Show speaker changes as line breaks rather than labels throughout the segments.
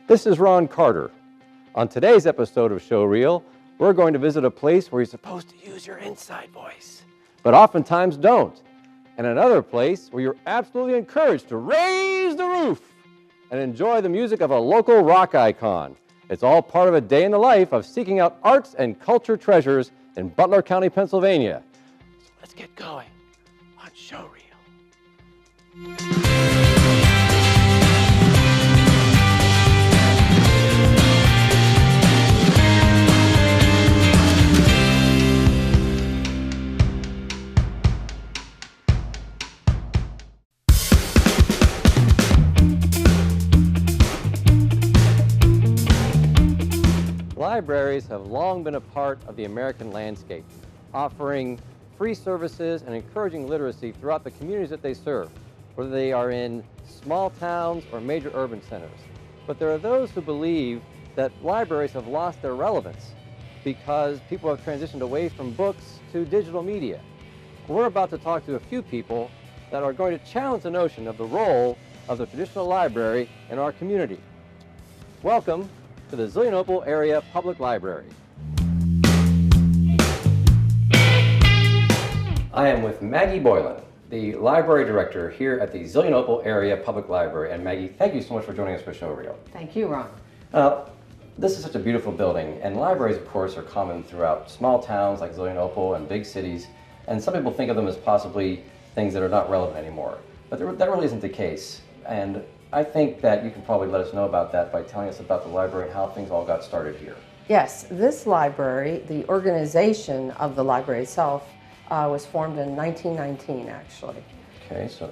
This is Ron Carter. On today's episode of Showreel, we're going to visit a place where you're supposed to use your inside voice, but oftentimes don't. And another place where you're absolutely encouraged to raise the roof and enjoy the music of a local rock icon. It's all part of a day in the life of seeking out arts and culture treasures in Butler County, Pennsylvania. So let's get going on Showreel. Libraries have long been a part of the American landscape, offering free services and encouraging literacy throughout the communities that they serve, whether they are in small towns or major urban centers. But there are those who believe that libraries have lost their relevance because people have transitioned away from books to digital media. We're about to talk to a few people that are going to challenge the notion of the role of the traditional library in our community. Welcome to the Zelienople Area Public Library. I am with Maggie Boylan, the library director here at the Zelienople Area Public Library. And Maggie, thank you so much for joining us for Showreel.
Thank you, Ron.
This is such a beautiful building, and libraries, of course, are common throughout small towns like Zelienople and big cities. And some people think of them as possibly things that are not relevant anymore. But that really isn't the case. And I think that you can probably let us know about that by telling us about the library and how things all got started here.
Yes, this library, the organization of the library itself, was formed in 1919, actually.
Okay, so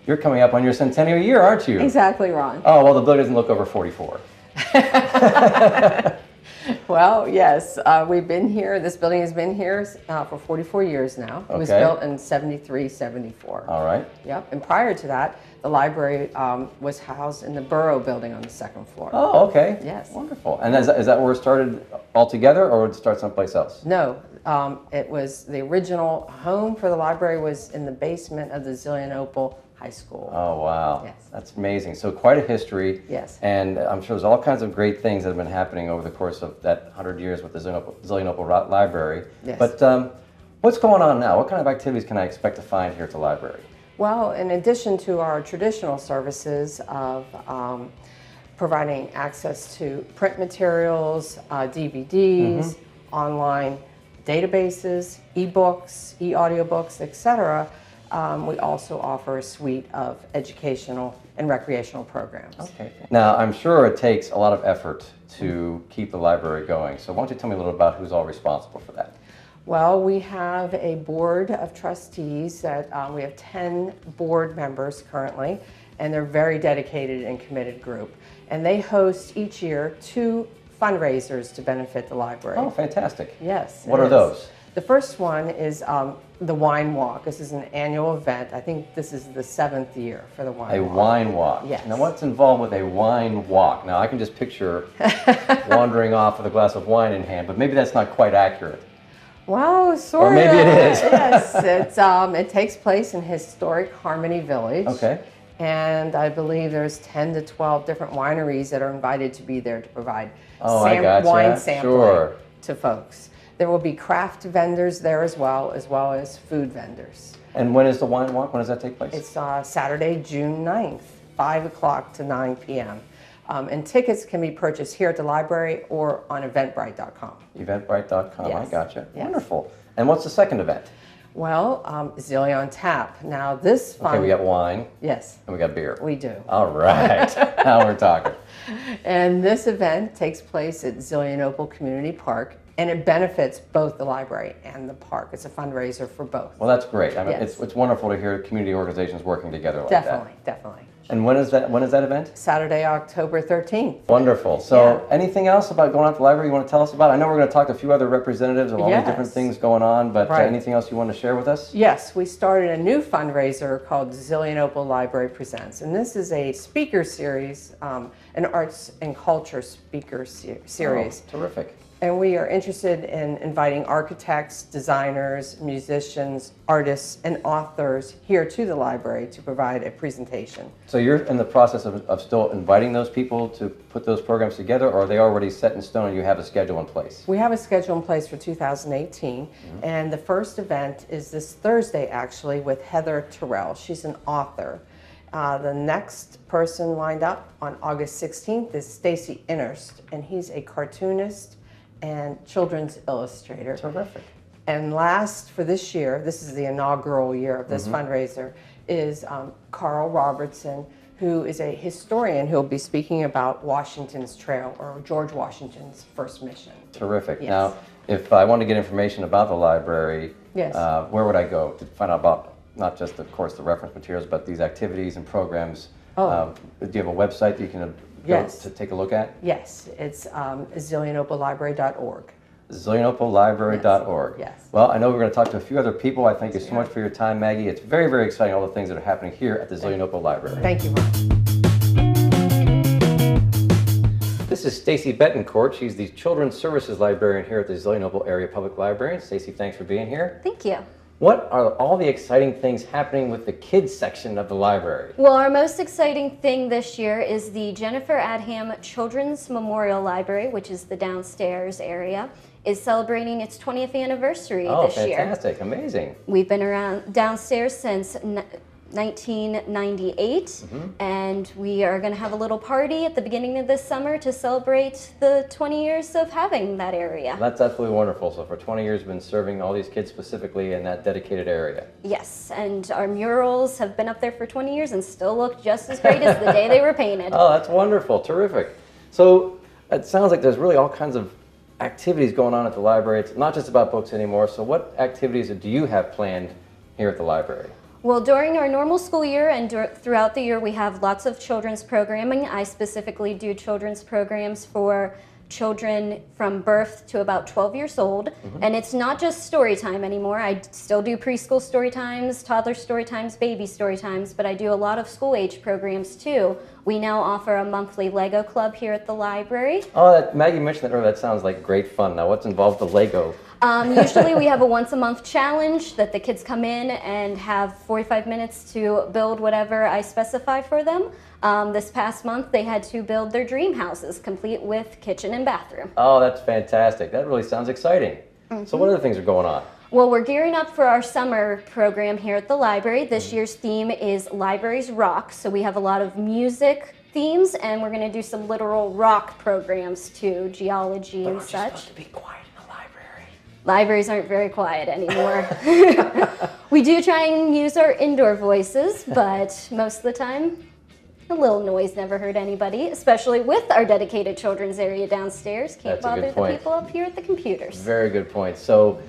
you're coming up on your centennial year, aren't you?
Exactly, Ron.
Oh, well, the building doesn't look over 44.
Well, yes, we've been here. This building has been here for 44 years now. It was built in 73, 74.
All right.
Yep, and prior to that, the library was housed in the Borough building on the second floor.
Oh, okay.
Yes.
Wonderful. And is that where it started altogether, or did it start someplace else?
No, it was the original home for the library was in the basement of the Zelienople High School.
Oh, wow.
Yes.
That's amazing. So quite a history.
Yes.
And I'm sure there's all kinds of great things that have been happening over the course of that 100 years with the Zelienople Library.
Yes.
But what's going on now? What kind of activities can I expect to find here at the library?
Well, in addition to our traditional services of providing access to print materials, DVDs, online databases, e-books, e-audiobooks, etc., we also offer a suite of educational and recreational programs.
Okay. Now, I'm sure it takes a lot of effort to keep the library going. So why don't you tell me a little about who's all responsible for that?
Well, we have a board of trustees that we have 10 board members currently, and they're a very dedicated and committed group. And they host each year 2 fundraisers to benefit the library.
Oh, fantastic.
Yes.
What are those?
The first one is the Wine Walk. This is an annual event. I think this is the 7th year for the Wine Walk.
A wine walk.
Yes.
Now, what's involved with a wine walk? Now, I can just picture wandering off with a glass of wine in hand, but maybe that's not quite accurate.
Well, sort of.
Or maybe it is.
Yes, it takes place in historic Harmony Village.
Okay.
And I believe there's 10 to 12 different wineries that are invited to be there to provide wine sampling to folks. There will be craft vendors there as well as food vendors.
And when is the wine walk? When does that take place?
It's Saturday, June 9th, 5 o'clock to 9 p.m. And tickets can be purchased here at the library or on Eventbrite.com.
Eventbrite.com,
Yes.
I gotcha.
Yes.
Wonderful. And what's the second event?
Well, Zilly on Tap. Now this fun...
Okay, we got wine.
Yes.
And we got beer.
We do.
All right. Now we're talking.
And this event takes place at Zelienople Community Park, and it benefits both the library and the park. It's a fundraiser for both.
Well, that's great. I mean,
Yes.
it's wonderful to hear community organizations working together like that.
Definitely.
And when is that event?
Saturday, October 13th.
Wonderful. So anything else about going out to the library you want to tell us about? I know we're going to talk to a few other representatives of all the different things going on, but anything else you want to share with us?
Yes, we started a new fundraiser called Zelienople Library Presents, and this is a speaker series, an arts and culture speaker series.
Oh, terrific.
And we are interested in inviting architects, designers, musicians, artists, and authors here to the library to provide a presentation.
So you're in the process of still inviting those people to put those programs together, or are they already set in stone and you have a schedule in place?
We have a schedule in place for 2018, and the first event is this Thursday, actually, with Heather Terrell. She's an author. The next person lined up on August 16th is Stacy Innerst, and he's a cartoonist and children's illustrator.
Terrific.
And last for this year, this is the inaugural year of this fundraiser, is Carl Robertson, who is a historian who will be speaking about Washington's Trail, or George Washington's first mission.
Terrific.
Yes.
Now, if I want to get information about the library,
Yes.
Where would I go to find out about not just, of course, the reference materials, but these activities and programs?
Oh.
Do you have a website that you can go
Yes.
to take a look at?
Yes, it's zillionopalibrary.org.
zillionopalibrary.org.
Yes.
Well, I know we're going to talk to a few other people. I thank you so much for your time, Maggie. It's very, very exciting, all the things that are happening here at the Zillionople Library.
Thank you, Ron.
This is Stacy Betancourt. She's the Children's Services Librarian here at the Zillionople Area Public Library. Stacy, thanks for being here.
Thank you.
What are all the exciting things happening with the kids section of the library?
Well, our most exciting thing this year is the Jennifer Adham Children's Memorial Library, which is the downstairs area, is celebrating its 20th anniversary this year.
Oh, fantastic. Amazing.
We've been around downstairs since 1998, and we are going to have a little party at the beginning of this summer to celebrate the 20 years of having that area.
That's absolutely wonderful. So for 20 years, you've been serving all these kids specifically in that dedicated area.
Yes, and our murals have been up there for 20 years and still look just as great as the day they were painted.
Oh, that's wonderful. Terrific. So it sounds like there's really all kinds of activities going on at the library. It's not just about books anymore. So what activities do you have planned here at the library?
Well, during our normal school year and throughout the year, we have lots of children's programming. I specifically do children's programs for children from birth to about 12 years old. And it's not just story time anymore. I still do preschool story times, toddler story times, baby story times, but I do a lot of school age programs too. We now offer a monthly Lego club here at the library.
Oh, Maggie mentioned that earlier. That sounds like great fun. Now, what's involved with the Lego?
Usually we have a once-a-month challenge that the kids come in and have 45 minutes to build whatever I specify for them. This past month they had to build their dream houses, complete with kitchen and bathroom.
Oh, that's fantastic. That really sounds exciting. So what other things are going on?
Well, we're gearing up for our summer program here at the library. This year's theme is Libraries Rock, so we have a lot of music themes, and we're going to do some literal rock programs too, geology and such.
Aren't you supposed to be quiet in the library?
Libraries aren't very quiet anymore. We do try and use our indoor voices, but most of the time, a little noise never hurt anybody, especially with our dedicated children's area downstairs. Can't
That's a good
bother the
point.
people up here at the computers.
Very good point. So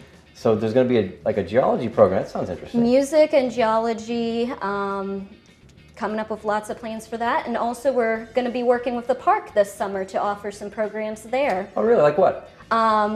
there's going to be a geology program. That sounds interesting.
Music and geology, coming up with lots of plans for that. And also we're going to be working with the park this summer to offer some programs there.
Oh, really? Like what?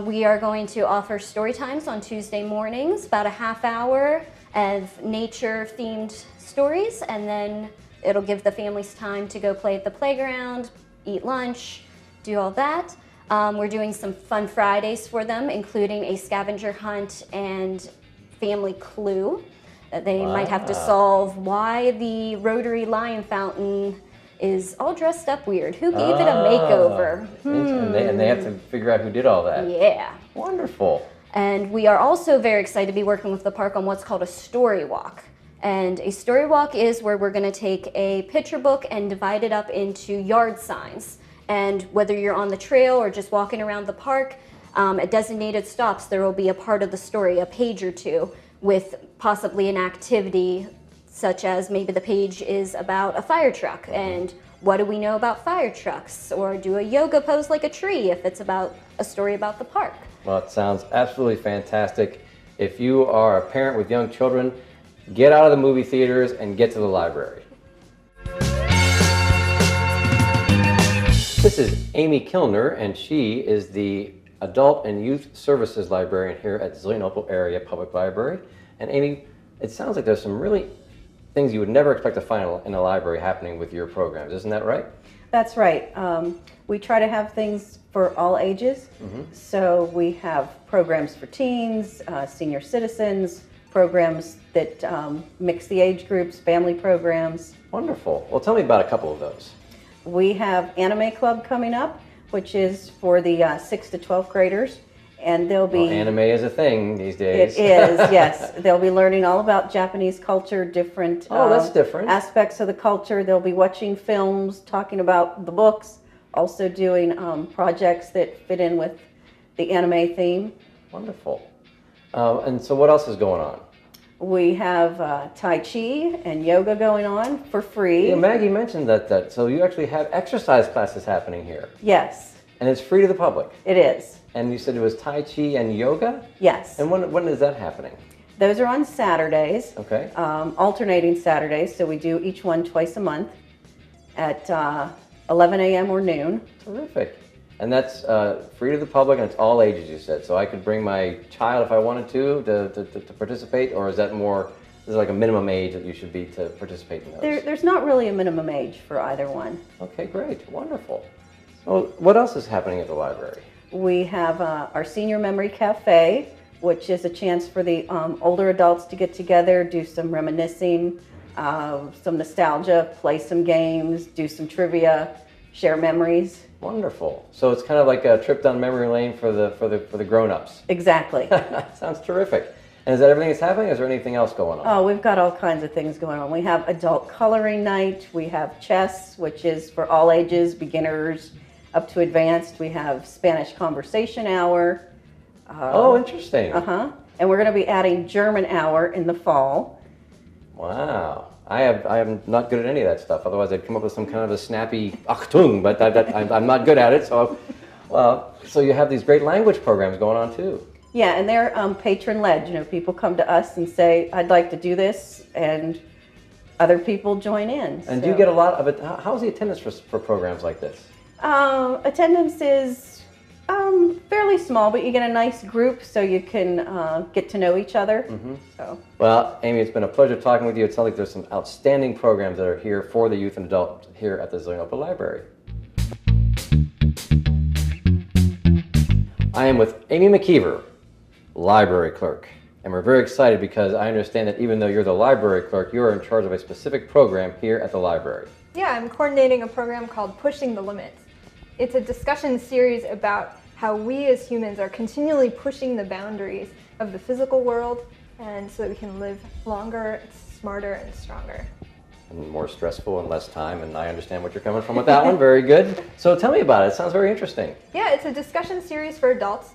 We are going to offer story times on Tuesday mornings, about a half hour of nature-themed stories, and then it'll give the families time to go play at the playground, eat lunch, do all that. We're doing some fun Fridays for them, including a scavenger hunt and family clue. They might have to solve why the rotary lion fountain is all dressed up weird. Who gave it a makeover?
And they have to figure out who did all that.
Yeah.
Wonderful.
And we are also very excited to be working with the park on what's called a story walk. And a story walk is where we're going to take a picture book and divide it up into yard signs. And whether you're on the trail or just walking around the park, at designated stops, there will be a part of the story, a page or two, with possibly an activity such as maybe the page is about a fire truck and what do we know about fire trucks, or do a yoga pose like a tree if it's about a story about the park.
Well, it sounds absolutely fantastic. If you are a parent with young children, get out of the movie theaters and get to the library. This is Amy Kilner, and she is the Adult and Youth Services Librarian here at Zillionople Area Public Library. And Amy, it sounds like there's some really things you would never expect to find in a library happening with your programs. Isn't that right?
That's right. We try to have things for all ages. So we have programs for teens, senior citizens, programs that mix the age groups, family programs.
Wonderful. Well, tell me about a couple of those.
We have Anime Club coming up, which is for the 6th to 12th graders. And they'll be...
Well, anime is a thing these days.
It is, yes. They'll be learning all about Japanese culture, different
that's different.
aspects of the culture. They'll be watching films, talking about the books, also doing projects that fit in with the anime theme.
Wonderful. And so what else is going on?
We have Tai Chi and yoga going on for free.
Yeah, Maggie mentioned that. So you actually have exercise classes happening here.
Yes,
And it's free to the public.
it is.
And you said it was Tai Chi and yoga?
Yes.
And when is that happening?
Those are on Saturdays,
Okay.
alternating Saturdays. So we do each one twice a month at 11 a.m. or noon.
Terrific. And that's free to the public, and it's all ages, you said. So I could bring my child if I wanted to participate, or is that more, is it like a minimum age that you should be to participate in those?
There's not really a minimum age for either one.
Okay, great. Wonderful. Well, what else is happening at the library?
We have our Senior Memory Cafe, which is a chance for the older adults to get together, do some reminiscing, some nostalgia, play some games, do some trivia, share memories.
Wonderful. So it's kind of like a trip down memory lane for the grown-ups.
Exactly.
Sounds terrific. And is that everything that's happening, or is there anything else going on?
Oh, we've got all kinds of things going on. We have adult coloring night. We have chess, which is for all ages, beginners up to advanced. We have Spanish conversation hour.
Oh, interesting.
And we're going to be adding German hour in the fall.
Wow. I am not good at any of that stuff. Otherwise, I'd come up with some kind of a snappy Achtung, but I'm not good at it. So, so you have these great language programs going on too.
Yeah, and they're patron-led. You know, people come to us and say, "I'd like to do this," and other people join in.
And do you get a lot of it? How's the attendance for programs like this?
Attendance is fairly small, but you get a nice group, so you can get to know each other. So.
Well, Amy, it's been a pleasure talking with you. It sounds like there's some outstanding programs that are here for the youth and adult here at the Zillionola Library. I am with Amy McKeever, library clerk. And we're very excited because I understand that even though you're the library clerk, you're in charge of a specific program here at the library.
Yeah, I'm coordinating a program called Pushing the Limits. It's a discussion series about how we as humans are continually pushing the boundaries of the physical world, and so that we can live longer, smarter, and stronger.
And more stressful and less time, and I understand what you're coming from with that one. Very good. So tell me about it. It sounds very interesting.
Yeah, it's a discussion series for adults,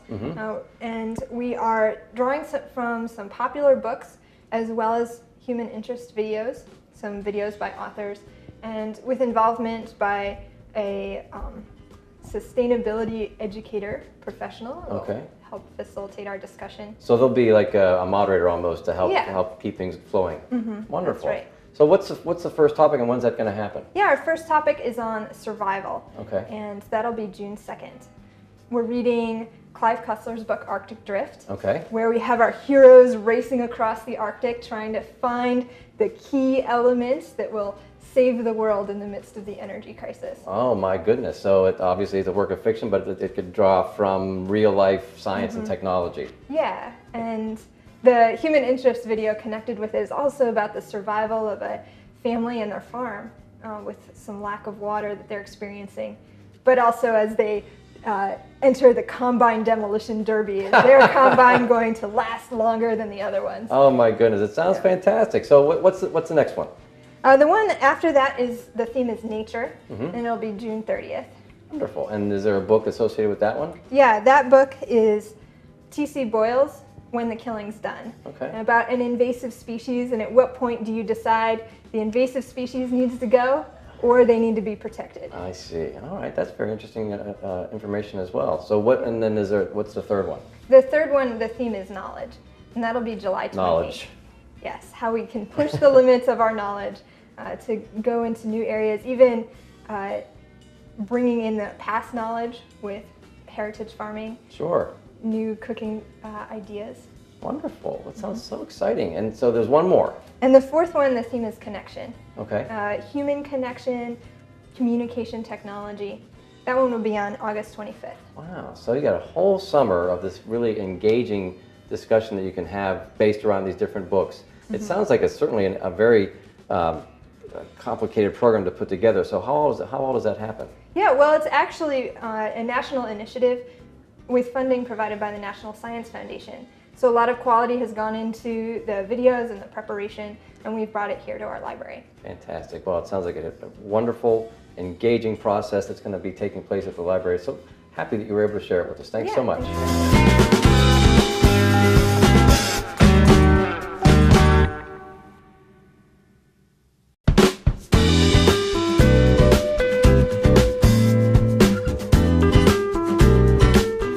and we are drawing from some popular books as well as human interest videos, some videos by authors, and with involvement by a sustainability educator professional who will help facilitate our discussion.
So there'll be like a moderator almost to help
Yeah.
help keep things flowing. Wonderful.
That's right.
So what's the first topic, and when's that going to happen?
Yeah, our first topic is on survival.
Okay.
And that'll be June 2nd. We're reading Clive Cussler's book Arctic Drift.
Okay.
Where we have our heroes racing across the Arctic trying to find the key elements that will save the world in the midst of the energy crisis.
Oh my goodness. So it obviously is a work of fiction, but it could draw from real life science and technology.
Yeah, and the human interest video connected with it is also about the survival of a family and their farm with some lack of water that they're experiencing, but also as they enter the combine demolition derby. Is their combine going to last longer than the other ones?
Oh my goodness, it sounds fantastic. So what's the next one?
The one after that is, the theme is nature, and it'll be June 30th.
Wonderful. And is there a book associated with that one?
Yeah, that book is T.C. Boyle's When the Killing's Done.
Okay.
And about an invasive species, and at what point do you decide the invasive species needs to go or they need to be protected.
I see. All right, that's very interesting information as well. So and then what's the third one?
The third one, the theme is knowledge, and that'll be July 28th.
Knowledge.
Yes, how we can push the limits of our knowledge to go into new areas, even bringing in the past knowledge with heritage farming.
Sure.
New cooking ideas.
Wonderful. That sounds so exciting. And so there's one more.
And the fourth one, the theme is connection.
Okay.
Human connection communication technology. That one will be on August 25th.
Wow, so you got a whole summer of this really engaging discussion that you can have based around these different books. It sounds like it's certainly a very complicated program to put together. So how all does that happen?
Yeah, well, it's actually a national initiative with funding provided by the National Science Foundation. So a lot of quality has gone into the videos and the preparation, and we've brought it here to our library.
Fantastic. Well, it sounds like a wonderful, engaging process that's going to be taking place at the library. So happy that you were able to share it with us. Thanks so much.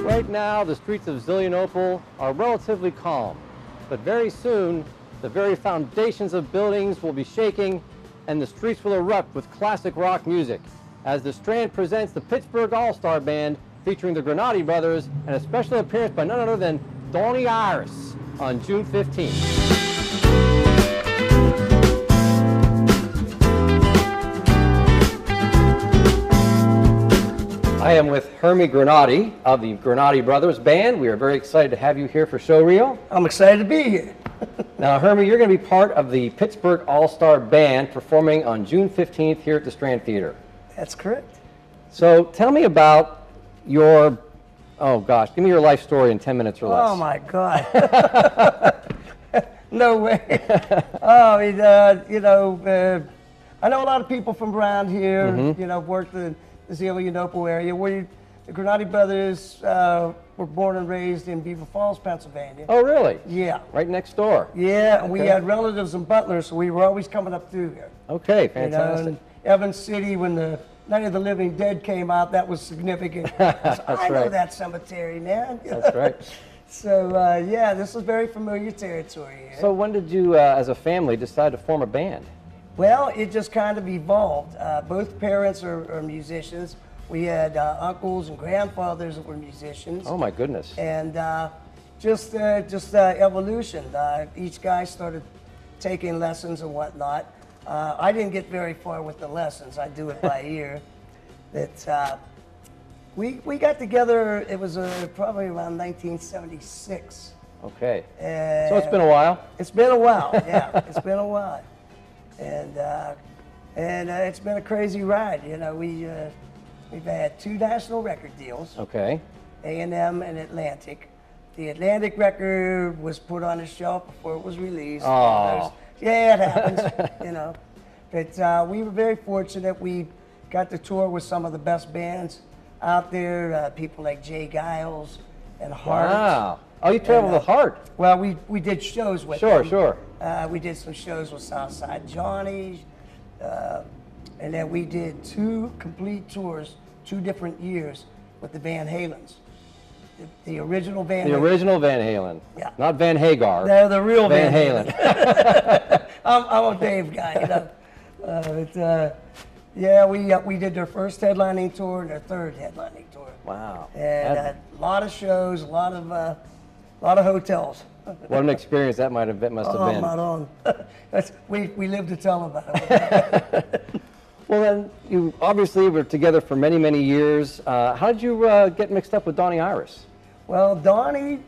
Right now, the streets of Zelienople are relatively calm, but very soon, the very foundations of buildings will be shaking and the streets will erupt with classic rock music as the Strand presents the Pittsburgh All-Star Band featuring the Granati Brothers and a special appearance by none other than Donnie Iris on June 15th. I am with Hermie Granati of the Granati Brothers Band. We are very excited to have you here for show reel.
I'm excited to be here.
Now, Hermie, you're going to be part of the Pittsburgh All-Star Band performing on June 15th here at the Strand Theater.
That's correct.
So tell me about your, oh gosh, give me your life story in 10 minutes or less.
Oh my God. No way. Oh, I mean, I know a lot of people from around here, worked in the Zelienople area. The Granati Brothers were born and raised in Beaver Falls, Pennsylvania.
Oh, really?
Yeah.
Right next door.
Yeah, and we
Okay.
had relatives in Butler, so we were always coming up through here.
Okay, fantastic.
And Evans City, when the Night of the Living Dead came out, that was significant. I know
right.
that cemetery, man.
That's right.
So, yeah, this is very familiar territory here.
So when did you, as a family, decide to form a band?
Well, it just kind of evolved. Both parents are musicians. We had uncles and grandfathers that were musicians.
Oh my goodness.
And just evolution. Each guy started taking lessons and whatnot. I didn't get very far with the lessons. I do it by ear. We got together, it was probably around 1976.
Okay.
And
So it's been a while?
It's been a while, yeah. It's been a while. And it's been a crazy ride. We've had 2 national record deals,
Okay.
A&M and Atlantic. The Atlantic record was put on the shelf before it was released.
Oh.
Yeah, it happens, But we were very fortunate. We got to tour with some of the best bands out there, people like Jay Giles and Hart.
Wow. Oh, you traveled with Hart.
Well, we did shows with
Sure,
them.
sure.
We did some shows with Southside Johnny, and then we did 2 complete tours, 2 different years with the Van Halens. The original Van
The
Halen.
original Van Halen.
Yeah.
Not Van Hagar.
They're the real
Van
Van
Halen.
I'm a Dave guy, yeah, we did their first headlining tour and their 3rd headlining tour.
Wow.
And
That-
a lot of shows, a lot of hotels.
what an experience that must have
Oh,
been.
not on. We live to tell about it.
Well, then, you obviously were together for many, many years. How did you get mixed up with Donnie Iris?
Well, Donnie,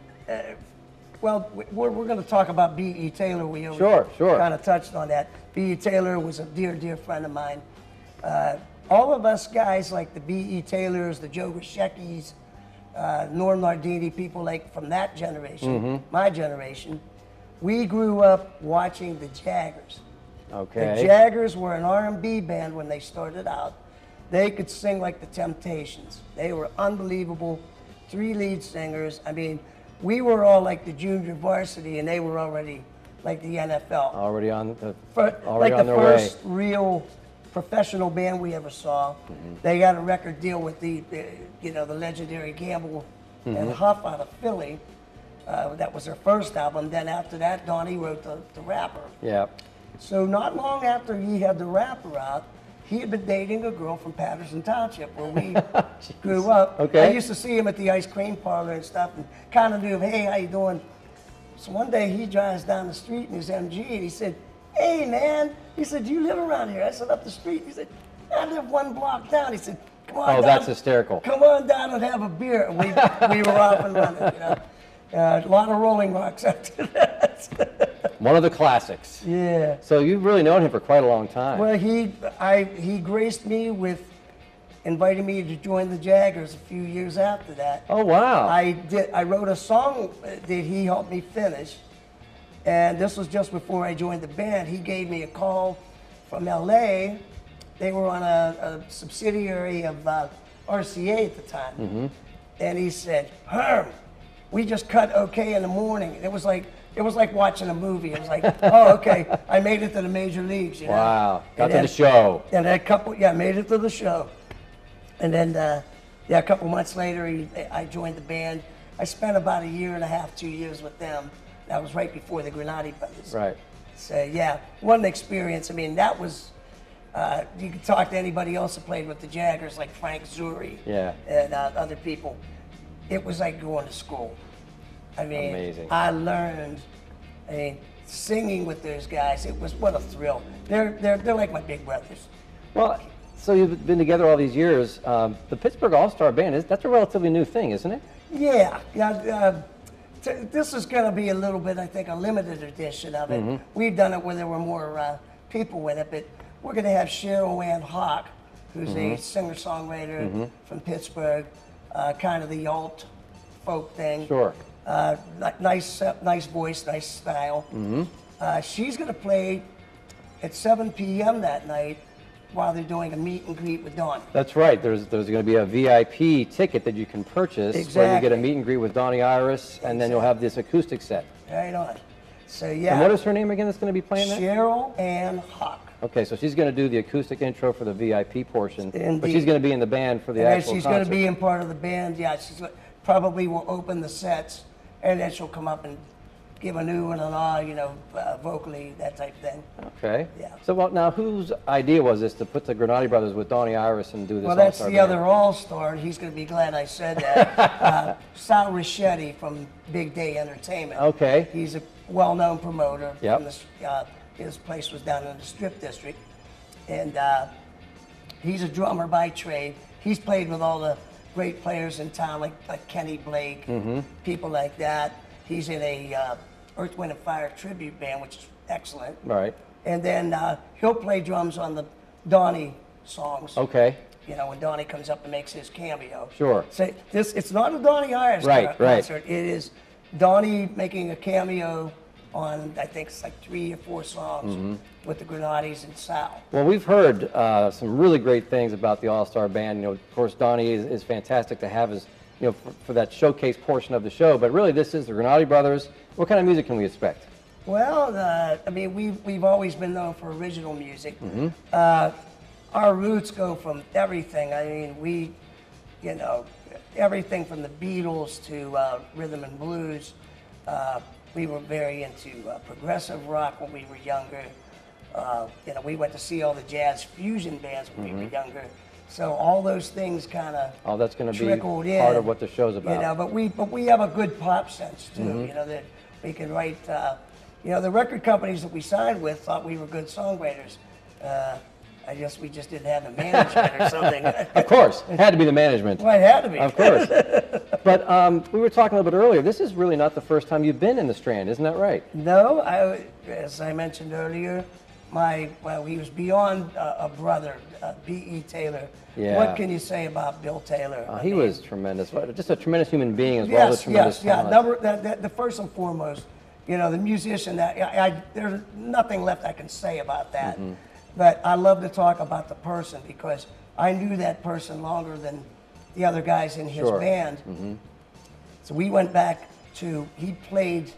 we're going to talk about B.E. Taylor. We
Sure.
kind of touched on that. B.E. Taylor was a dear, dear friend of mine. All of us guys like the B.E. Taylors, the Joe Grishecki's, Norm Nardini, people like from that generation, my generation, we grew up watching the Jaggers.
Okay.
The Jaggers were an R&B band when they started out. They could sing like the Temptations. They were unbelievable, 3 lead singers. I mean, we were all like the junior varsity, and they were already like the NFL.
Already on
Like
their
the first real professional band we ever saw. They got a record deal with the legendary Gamble and Huff out of Philly. That was their first album. Then after that, Donnie wrote the Rapper.
Yeah.
So not long after he had the Rapper out, he had been dating a girl from Patterson Township where we grew up.
Okay.
I used to see him at the ice cream parlor and stuff and kind of knew him, hey, how you doing? So one day he drives down the street in his MG and he said, hey man, he said, do you live around here? I said, up the street. He said, I live 1 block down. He said, come on
Oh,
down.
that's hysterical.
Come on down and have a beer. And we were off and running, you know. A lot of Rolling Rocks after that.
One of the classics.
Yeah.
So you've really known him for quite a long time.
Well, he graced me with inviting me to join the Jaggers a few years after that.
Oh, wow.
I wrote a song that he helped me finish, and this was just before I joined the band. He gave me a call from LA. They were on a subsidiary of RCA at the time, and he said, "Herm, we just cut OK in the morning." It was like watching a movie. It was like, oh, okay, I made it to the major leagues. You know?
Wow. Got
And
to
then-
the show.
And then made it to the show. And then, a couple months later, I joined the band. I spent about 1.5 years, 2 years with them. That was right before the Granati Brothers.
Right.
So, yeah, what an experience. I mean, that was, you could talk to anybody else who played with the Jaggers, like Frank Zuri
Yeah.
and other people. It was like going to school. I mean,
Amazing.
I learned, singing with those guys, it was, what a thrill. They're like my big brothers.
Well, so you've been together all these years. The Pittsburgh All-Star Band, that's a relatively new thing, isn't it?
Yeah. This is going to be a little bit, I think, a limited edition of it. We've done it where there were more people with it, but we're going to have Cheryl Ann Hawk, who's a singer-songwriter from Pittsburgh, kind of the alt folk thing.
Sure.
Nice voice, nice style. She's going to play at 7 p.m. that night while they're doing a meet and greet with Donnie.
That's right. There's going to be a VIP ticket that you can purchase where you get a
Exactly.
meet and greet with Donnie Iris, and then you'll have this acoustic set.
Right on. So yeah.
And what is her name again that's going to be playing that?
Cheryl Ann Hawk.
Okay, so she's going to do the acoustic intro for the VIP portion, but
Indeed.
she's going to be in the band for the
And then
actual
she's
concert.
going to be in part of the band. Yeah, she's probably will open the sets, and then she'll come up and give a ooh and an ah, vocally, that type thing.
Okay.
Yeah.
So well, now whose idea was this to put the Granati Brothers with Donnie Iris and do this
Well, that's
all-star
the
band?
other all-star. He's going to be glad I said that. Sal Richetti from Big Day Entertainment.
Okay.
He's a well-known promoter.
Yep.
From his place was down in the Strip District. And he's a drummer by trade. He's played with all the great players in town, like Kenny Blake, people like that. He's in a Earth, Wind & Fire tribute band, which is excellent.
Right.
And then he'll play drums on the Donnie songs.
Okay.
When Donnie comes up and makes his cameo.
Sure.
So it's not a Donnie Iris
Right.
concert. It is Donnie making a cameo on, I think it's like 3 or 4 songs with the Granatis and Sal.
Well, we've heard some really great things about the All-Star Band. Of course, Donnie is fantastic to have as, for that showcase portion of the show. But really, this is the Granati Brothers. What kind of music can we expect?
Well, we've always been known for original music. Our roots go from everything. I mean, everything from the Beatles to rhythm and blues. We were very into progressive rock when we were younger. We went to see all the jazz fusion bands when we were younger. So all those things kind of
Oh, that's going to be
trickled in.
part of what the show's about.
But we have a good pop sense too. That we can write. The record companies that we signed with thought we were good songwriters. I guess we just didn't have the management or something.
Of course, it had to be the management.
Well, it had to be.
Of course. But we were talking a little bit earlier. This is really not the first time you've been in the Strand, isn't that right?
No, as I mentioned earlier, he was beyond a brother, B.E. Taylor.
Yeah.
What can you say about Bill Taylor?
He was tremendous. Just a tremendous human being as well as a tremendous talent.
The first and foremost, the musician. There's nothing left I can say about that. But I love to talk about the person because I knew that person longer than the other guys in his
Sure.
band. So we went back he played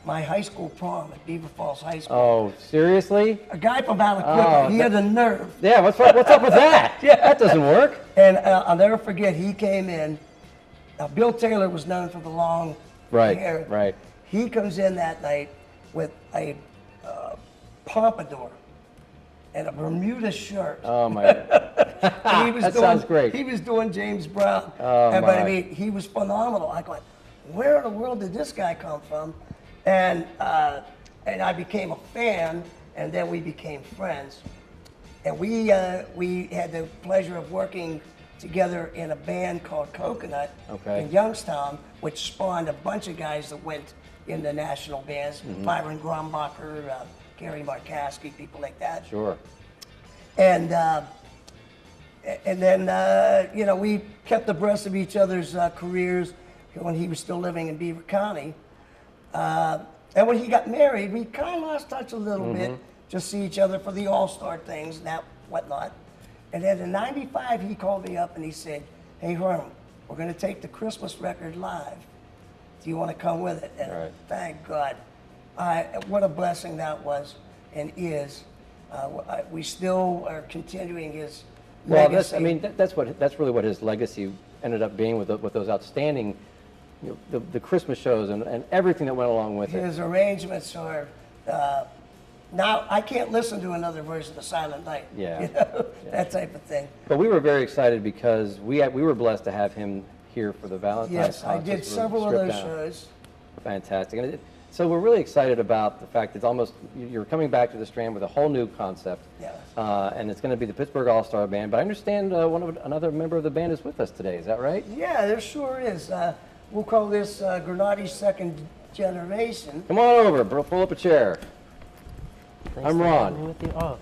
my high school prom at Beaver Falls High School.
Oh, seriously?
A guy from Aliquippa, he had a nerve.
Yeah, what's up with that? That doesn't work.
And I'll never forget, he came in. Now, Bill Taylor was known for the long hair.
Right.
He comes in that night with a pompadour and a Bermuda shirt.
Oh, my.
And he was
Sounds great.
He was doing James Brown.
Oh,
But
my.
I mean, he was phenomenal. I go, where in the world did this guy come from? And I became a fan, and then we became friends. And we had the pleasure of working together in a band called Coconut in Youngstown, which spawned a bunch of guys that went into national bands, Byron Grombacher, Gary Markowski, people like that.
Sure.
And then, you know, we kept abreast of each other's careers when he was still living in Beaver County. And when he got married, we kind of lost touch a little bit, just see each other for the All-Star things and that whatnot. And then in '95, he called me up and he said, "Hey, Herm, we're going to take the Christmas record live. Do you want to come with it?" And thank God. What a blessing that was and is. We still are continuing his legacy.
I mean, that's really what his legacy ended up being with those outstanding, you know, the Christmas shows and everything that went along with it.
His arrangements are. Now I can't listen to another version of Silent Night.
Yeah.
You know, that type of thing.
But we were very excited because we were blessed to have him here for the Valentine's
Yes, I
concert.
did several of those shows.
Fantastic. And so we're really excited about the fact that you're coming back to the Strand with a whole new concept.
Yeah.
And it's going to be the Pittsburgh All-Star Band. But I understand another member of the band is with us today. Is that right?
Yeah, there sure is. We'll call this Granati's second generation.
Come on over, bro. Pull up a chair.
Thanks
I'm
for
Ron.
having me with you. Oh,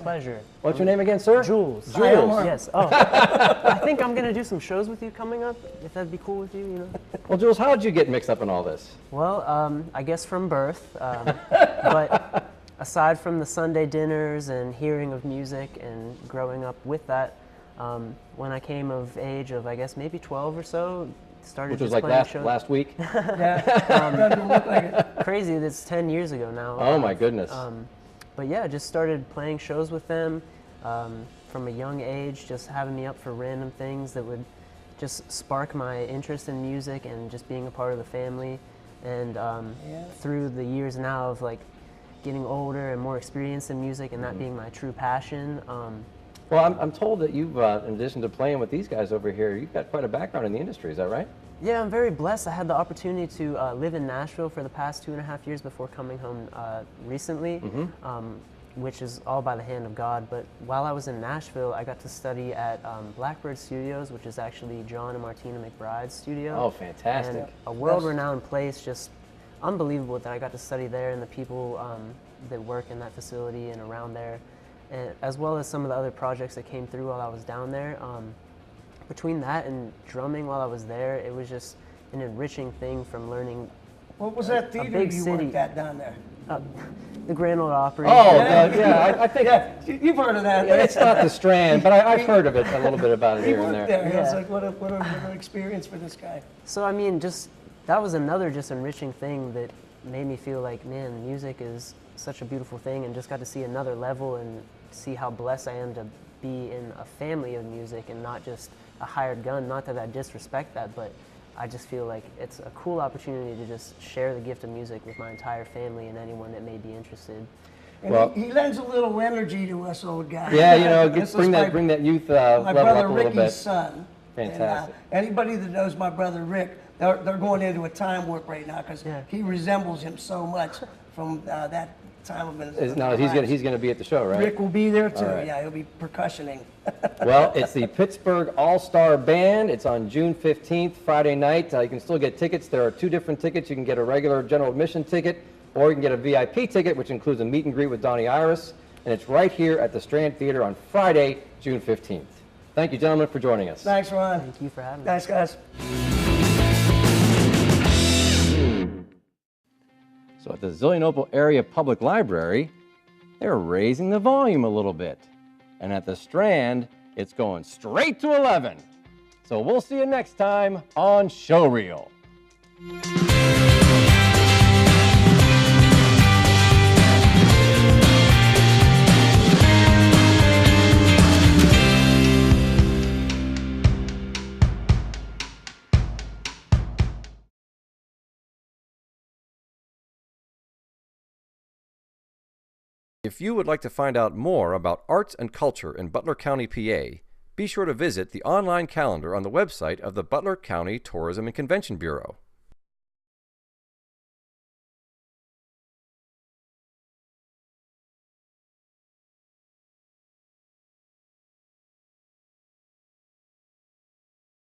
pleasure.
What's your name again, sir?
Jules.
Jules.
Yes. Oh, I think I'm gonna do some shows with you coming up. If that'd be cool with you, you know.
Well, Jules, how did you get mixed up in all this?
Well, I guess from birth. But aside from the Sunday dinners and hearing of music and growing up with that, when I came of age of, I guess, maybe 12 or so, started
Which was
just
like
playing shows.
last week?
Doesn't look like it.
Crazy, that's 10 years ago now.
Oh my goodness.
But yeah, just started playing shows with them from a young age, just having me up for random things that would just spark my interest in music and just being a part of the family. And through the years now of like getting older and more experience in music and that being my true passion.
Well, I'm told that you've, in addition to playing with these guys over here, you've got quite a background in the industry. Is that right?
Yeah, I'm very blessed. I had the opportunity to live in Nashville for the past 2.5 years before coming home recently, which is all by the hand of God. But while I was in Nashville, I got to study at Blackbird Studios, which is actually John and Martina McBride's studio.
Oh, fantastic.
And a world-renowned place, just unbelievable that I got to study there and the people that work in that facility and around there, and as well as some of the other projects that came through while I was down there. Between that and drumming while I was there, it was just an enriching thing from learning.
What was that theater
big
you
city.
worked at down there?
The Grand Ole Opry.
Oh, yeah, I think
You've heard of that.
it's not the Strand, but I've heard of it, a little bit about it
He
here and
worked
there.
there. I was
Yeah.
like, what an experience for this guy.
So I mean, just that was another just enriching thing that made me feel like, man, music is such a beautiful thing, and just got to see another level and see how blessed I am to be in a family of music and not just a hired gun. Not that I disrespect that, but I just feel like it's a cool opportunity to just share the gift of music with my entire family and anyone that may be interested.
And
Well-
he lends a little energy to us old guys.
Yeah, you know,
This is
bring
my
that youth
my
level
brother
up a little
Ricky's
bit.
son.
Fantastic.
And, anybody that knows my brother Rick, they're going into a time warp right now because
Yeah.
he resembles him so much from that time of his
No,
lives.
he's gonna be at the show, right?
Rick will be there too.
All right.
Yeah, he'll be percussioning.
Well, it's the Pittsburgh All-Star Band. It's on June 15th, Friday night. You can still get tickets. There are 2 different tickets. You can get a regular general admission ticket, or you can get a VIP ticket, which includes a meet and greet with Donnie Iris. And it's right here at the Strand Theater on Friday, June 15th. Thank you, gentlemen, for joining us.
Thanks, Ron.
Thank you for having me.
Thanks, guys.
So at the Zillionople Area Public Library, they're raising the volume a little bit. And at the Strand, it's going straight to 11. So we'll see you next time on Showreel. If you would like to find out more about arts and culture in Butler County, PA, be sure to visit the online calendar on the website of the Butler County Tourism and Convention Bureau.